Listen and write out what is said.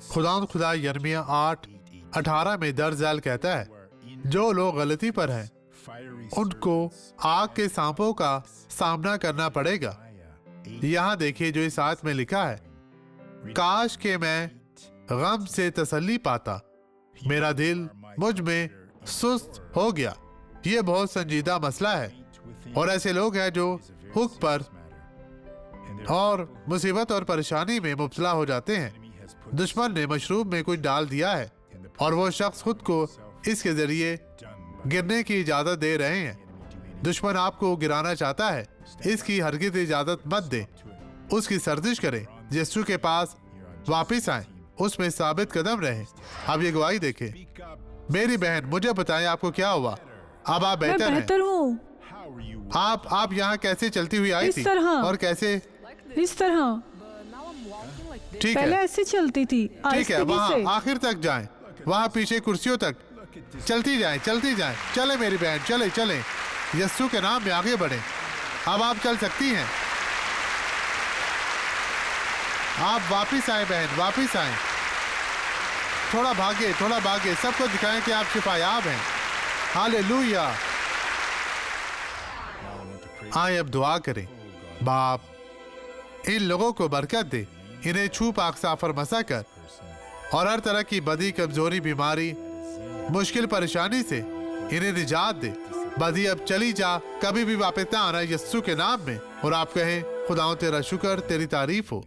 खुदा यिर्मयाह 8:18 में दर्ज झैल कहता है, जो लोग गलती पर हैं उनको आग के सांपों का सामना करना पड़ेगा। यहाँ देखिए जो इस आयत में लिखा है, काश के मैं गम से तसल्ली पाता, मेरा दिल मुझ में सुस्त हो गया। ये बहुत संजीदा मसला है और ऐसे लोग हैं जो हुक पर और मुसीबत और परेशानी में मुब्तला हो जाते हैं। दुश्मन ने मशरूब में कुछ डाल दिया है और वो शख्स खुद को इसके जरिए गिरने की इजाजत दे रहे हैं। दुश्मन आपको गिराना चाहता है, इसकी हरगिज़ इजाजत मत दे। उसकी सर्जिश करें, यीशु के पास वापिस आए, उसमें साबित कदम रहे। अब ये गवाही देखें। मेरी बहन, मुझे बताएं आपको क्या हुआ? अब आप बेहतर हूँ। आप यहाँ कैसे चलती हुई आई थी और कैसे? इस तरह ठीक पहले है, ऐसे चलती थी, ठीक है, आहिस्ते वहाँ से। आखिर तक जाएं, वहाँ पीछे कुर्सियों तक चलती जाएं, चलती जाएं। चले मेरी बहन, चले चले, यीशु के नाम में आगे बढ़े। अब आप चल सकती हैं। आप वापिस आए बहन, वापिस आए। थोड़ा भागे, सबको दिखाएं कि आप शिफायाब हैं। हालेलुया। आए अब दुआ करें। बाप, इन लोगों को बरकत दे, इन्हें छू पाक साफ और मसा कर और हर तरह की बदी, कमजोरी, बीमारी, मुश्किल परेशानी से इन्हें निजात दे। बदी अब चली जा, कभी भी वापस ना आना यीशु के नाम में। और आप कहें, खुदाओं तेरा शुक्र, तेरी तारीफ हो।